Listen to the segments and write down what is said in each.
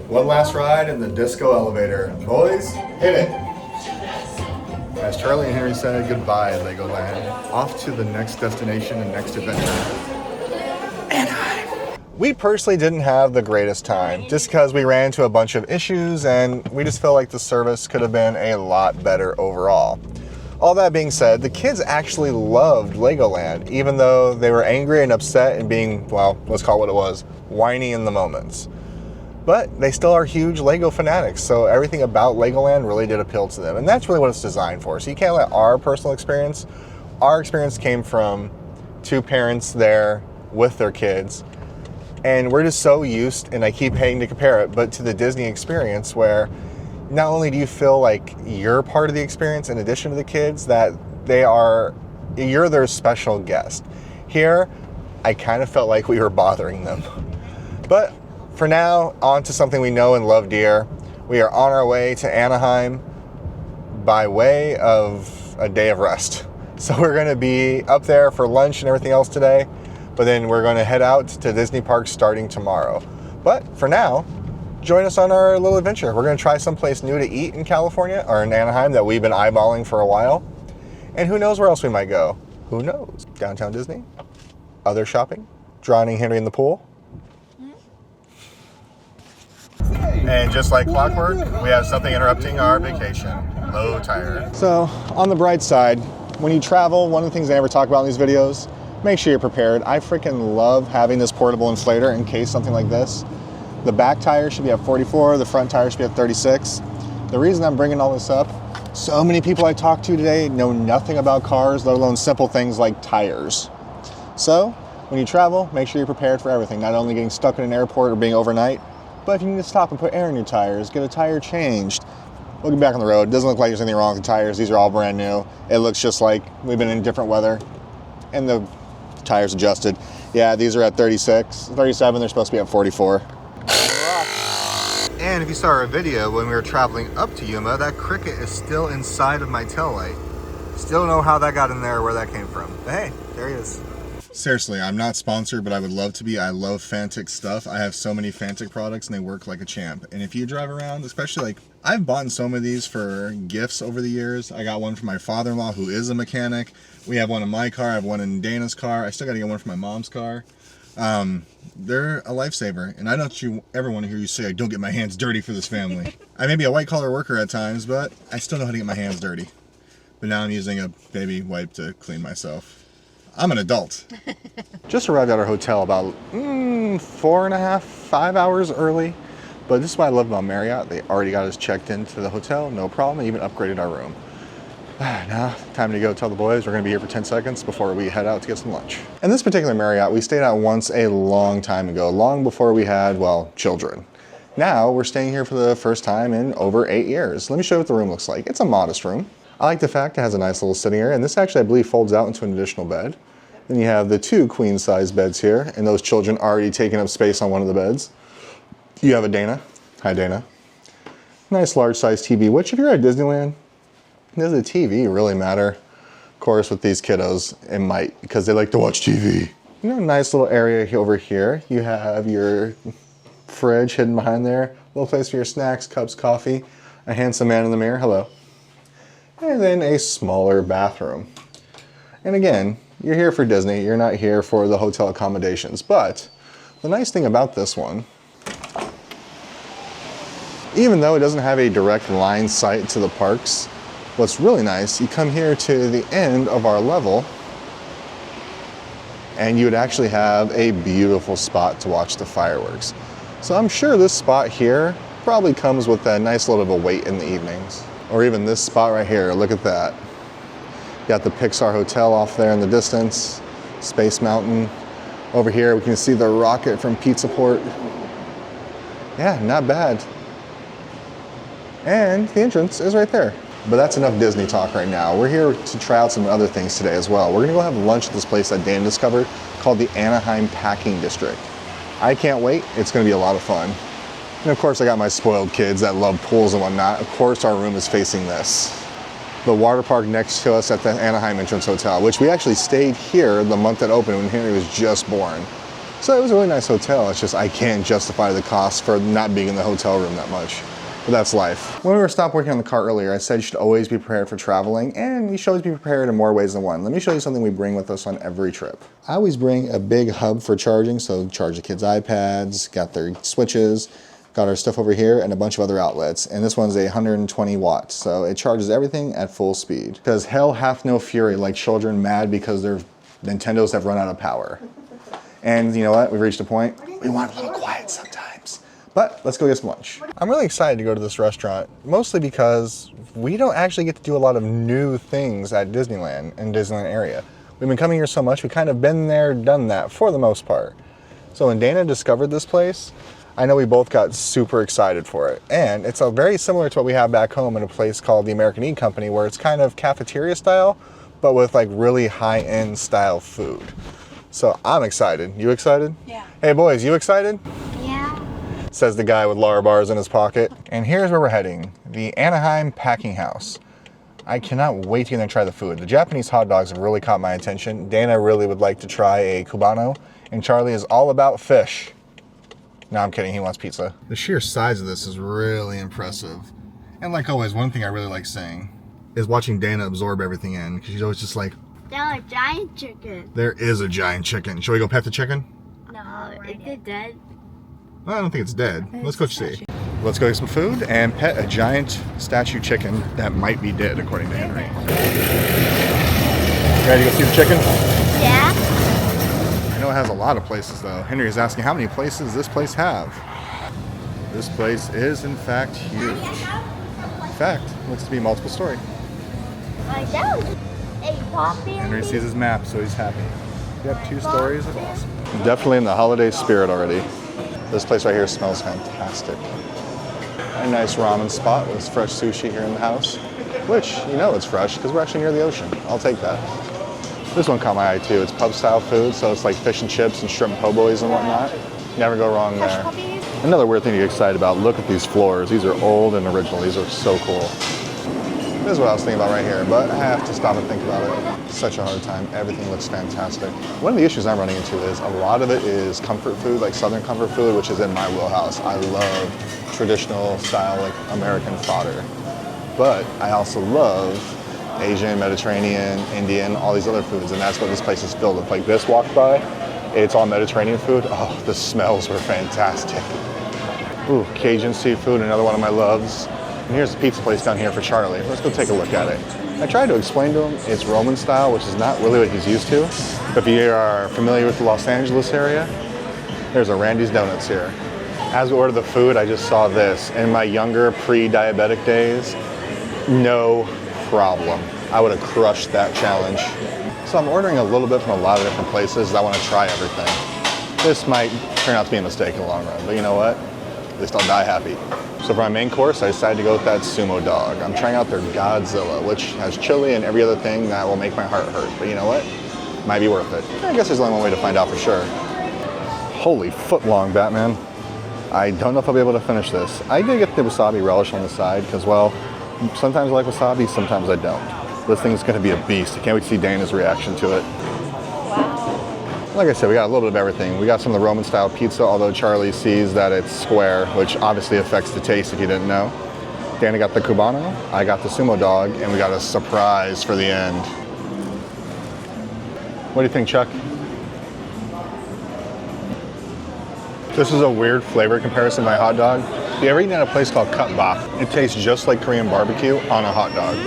One last ride in the disco elevator. Boys, hit it. As Charlie and Henry said goodbye at Legoland, off to the next destination and next adventure. Anaheim. We personally didn't have the greatest time just because we ran into a bunch of issues and we just felt like the service could have been a lot better overall. All that being said, the kids actually loved Legoland, even though they were angry and upset and being, well, let's call it what it was, whiny in the moments. But they still are huge Lego fanatics, so everything about Legoland really did appeal to them. And that's really what it's designed for. So you can't let our experience came from two parents there with their kids. And we're just so used, and I keep hating to compare it, but to the Disney experience where not only do you feel like you're part of the experience in addition to the kids, that you're their special guest. Here, I kind of felt like we were bothering them. But for now, on to something we know and love dear. We are on our way to Anaheim by way of a day of rest. So we're going to be up there for lunch and everything else today, but then we're going to head out to Disney Park starting tomorrow. But for now, join us on our little adventure. We're going to try someplace new to eat in California or in Anaheim that we've been eyeballing for a while. And who knows where else we might go? Who knows? Downtown Disney? Other shopping? Drowning Henry in the pool? And just like clockwork, we have something interrupting our vacation. Low tire. So, on the bright side, when you travel, one of the things I never talk about in these videos, make sure you're prepared. I freaking love having this portable inflator in case something like this. The back tire should be at 44, the front tire should be at 36. The reason I'm bringing all this up, so many people I talk to today know nothing about cars, let alone simple things like tires. So, when you travel, make sure you're prepared for everything, not only getting stuck in an airport or being overnight, but if you need to stop and put air in your tires, get a tire changed, looking back on the road, it doesn't look like there's anything wrong with the tires. These are all brand new. It looks just like we've been in different weather. And the tires adjusted. Yeah, these are at 36, 37, they're supposed to be at 44. And if you saw our video when we were traveling up to Yuma, that cricket is still inside of my taillight. Still don't know how that got in there or where that came from. But hey, there he is. Seriously, I'm not sponsored, but I would love to be. I love fanttik stuff. I have so many fanttik products and they work like a champ. And if you drive around, especially like, I've bought so many of these for gifts over the years. I got one for my father-in-law who is a mechanic. We have one in my car, I have one in Dana's car. I still gotta get one for my mom's car. They're a lifesaver. And I don't ever want to hear you say, I don't get my hands dirty for this family. I may be a white collar worker at times, but I still know how to get my hands dirty. But now I'm using a baby wipe to clean myself. I'm an adult. Just arrived at our hotel about 4.5, 5 hours early. But this is what I love about Marriott. They already got us checked into the hotel, no problem, even upgraded our room. Now, time to go tell the boys we're gonna be here for 10 seconds before we head out to get some lunch. And this particular Marriott, we stayed at once a long time ago, long before we had, well, children. Now, we're staying here for the first time in over 8 years. Let me show you what the room looks like. It's a modest room. I like the fact it has a nice little sitting area, and this actually, I believe, folds out into an additional bed. Then you have the 2 queen-size beds here, and those children already taking up space on one of the beds. You have a Dana. Hi, Dana. Nice large-size TV, which if you're at Disneyland, does the TV really matter? Of course, with these kiddos, it might, because they like to watch TV. You know, nice little area over here. You have your fridge hidden behind there. Little place for your snacks, cups, coffee. A handsome man in the mirror, hello. And then a smaller bathroom. And again, you're here for Disney, you're not here for the hotel accommodations. But the nice thing about this one, even though it doesn't have a direct line sight to the parks, what's really nice, you come here to the end of our level and you would actually have a beautiful spot to watch the fireworks. So I'm sure this spot here probably comes with a nice little bit of a wait in the evenings. Or even this spot right here, look at that. Got the Pixar Hotel off there in the distance, Space Mountain. Over here we can see the rocket from Pizza Port. Yeah, not bad. And the entrance is right there. But that's enough Disney talk right now. We're here to try out some other things today as well. We're gonna go have lunch at this place that Dan discovered called the Anaheim Packing District. I can't wait, it's gonna be a lot of fun. And of course I got my spoiled kids that love pools and whatnot. Of course our room is facing this. The water park next to us at the Anaheim Entrance Hotel, which we actually stayed here the month it opened when Henry was just born. So it was a really nice hotel. It's just I can't justify the cost for not being in the hotel room that much. But that's life. When we were stopped working on the car earlier, I said you should always be prepared for traveling, and you should always be prepared in more ways than one. Let me show you something we bring with us on every trip. I always bring a big hub for charging, so charge the kids' iPads, got their switches, got our stuff over here, and a bunch of other outlets. And this one's 120 watts, so it charges everything at full speed. Because hell hath no fury like children mad because their Nintendos have run out of power. And you know what? We've reached a point. We want a little quiet sometimes. But let's go get some lunch. I'm really excited to go to this restaurant, mostly because we don't actually get to do a lot of new things at Disneyland and Disneyland area. We've been coming here so much, we've kind of been there, done that for the most part. So when Dana discovered this place, I know we both got super excited for it. And it's very similar to what we have back home in a place called the American Eat Company, where it's kind of cafeteria style, but with like really high-end style food. So I'm excited. You excited? Yeah. Hey boys, you excited? Yeah. Says the guy with Lara bars in his pocket. And here's where we're heading, the Anaheim Packing House. I cannot wait to get in there and try the food. The Japanese hot dogs have really caught my attention. Dana really would like to try a Cubano, and Charlie is all about fish. No, I'm kidding, he wants pizza. The sheer size of this is really impressive. And like always, one thing I really like saying is watching Dana absorb everything in, because she's always just like, There's a giant chicken. there is a giant chicken. Shall we go pet the chicken? No, is it dead? Well, I don't think it's dead. Let's go see. Let's go get some food and pet a giant statue chicken that might be dead, according to Henry. Ready to go see the chicken? Yeah. I know it has a lot of places, though. Henry is asking how many places does this place have? This place is, in fact, huge. In fact, looks to be multiple story. Like that was a poppy. Henry sees his map, so he's happy. Yep, 2 stories of awesome. Definitely in the holiday spirit already. This place right here smells fantastic. A nice ramen spot with fresh sushi here in the house, which, you know it's fresh because we're actually near the ocean. I'll take that. This one caught my eye too. It's pub style food, so it's like fish and chips and shrimp po' boys and whatnot. Never go wrong there. Another weird thing to get excited about, look at these floors. These are old and original. These are so cool. This is what I was thinking about right here, but I have to stop and think about it. Such a hard time. Everything looks fantastic. One of the issues I'm running into is a lot of it is comfort food, like Southern comfort food, which is in my wheelhouse. I love traditional style, like American fodder. But I also love Asian, Mediterranean, Indian, all these other foods, and that's what this place is filled with. Like this walked by, it's all Mediterranean food. Oh, the smells were fantastic. Ooh, Cajun seafood, another one of my loves. And here's the pizza place down here for Charlie. Let's go take a look at it. I tried to explain to him it's Roman style, which is not really what he's used to. But if you are familiar with the Los Angeles area, there's a Randy's Donuts here. As we ordered the food, I just saw this. In my younger pre-diabetic days, no problem. I would have crushed that challenge. So I'm ordering a little bit from a lot of different places. I want to try everything. This might turn out to be a mistake in the long run, but you know what? At least I'll die happy. So for my main course, I decided to go with that sumo dog. I'm trying out their Godzilla, which has chili and every other thing that will make my heart hurt. But you know what? Might be worth it. I guess there's only one way to find out for sure. Holy foot long, Batman. I don't know if I'll be able to finish this. I did get the wasabi relish on the side because, well, sometimes I like wasabi, sometimes I don't. This thing is going to be a beast. I can't wait to see Dana's reaction to it. Like I said, we got a little bit of everything. We got some of the Roman style pizza, although Charlie sees that it's square, which obviously affects the taste if you didn't know. Dana got the Cubano, I got the sumo dog, and we got a surprise for the end. What do you think, Chuck? This is a weird flavor comparison to my hot dog. If you ever eaten at a place called Cut Bop, it tastes just like Korean barbecue on a hot dog.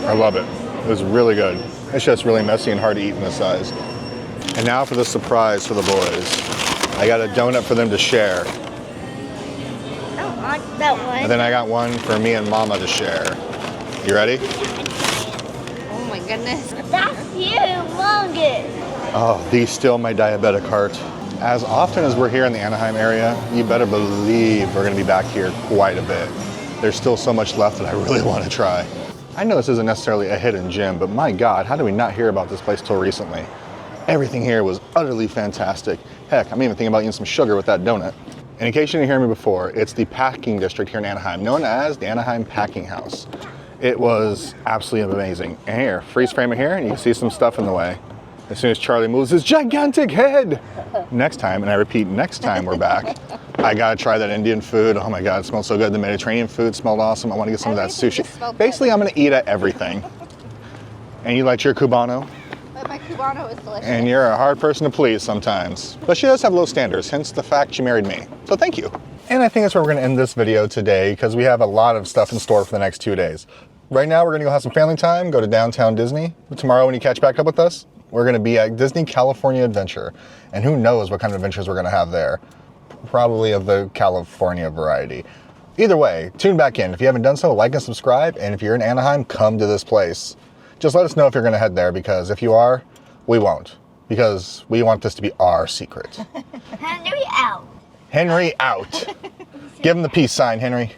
I love it. It was really good. It's just really messy and hard to eat in this size. And now for the surprise for the boys. I got a donut for them to share. I don't like that one. And then I got one for me and Mama to share. You ready? Oh my goodness. That's humongous. Oh, these still my diabetic heart. As often as we're here in the Anaheim area, you better believe we're gonna be back here quite a bit. There's still so much left that I really want to try. I know this isn't necessarily a hidden gem, but my God, how did we not hear about this place till recently? Everything here was utterly fantastic. Heck, I'm even thinking about eating some sugar with that donut. And in case you didn't hear me before, it's the packing district here in Anaheim, known as the Anaheim Packing House. It was absolutely amazing. And here, freeze frame it here, and you can see some stuff in the way. As soon as Charlie moves his gigantic head. Next time, and I repeat, next time we're back, I gotta try that Indian food. Oh my God, it smells so good. The Mediterranean food smelled awesome. I wanna get some of that sushi. Basically, I'm gonna eat at everything. And you like your Cubano? But my Cubano is delicious. And you're a hard person to please sometimes. But she does have low standards, hence the fact she married me. So thank you. And I think that's where we're gonna end this video today because we have a lot of stuff in store for the next 2 days. Right now, we're gonna go have some family time, go to downtown Disney. Tomorrow, when you catch back up with us, we're gonna be at Disney California Adventure. And who knows what kind of adventures we're gonna have there. Probably of the California variety. Either way, tune back in. If you haven't done so, like and subscribe. And if you're in Anaheim, come to this place. Just let us know if you're gonna head there, because if you are, we won't. Because we want this to be our secret. Henry out. Henry out. Give him the peace sign, Henry.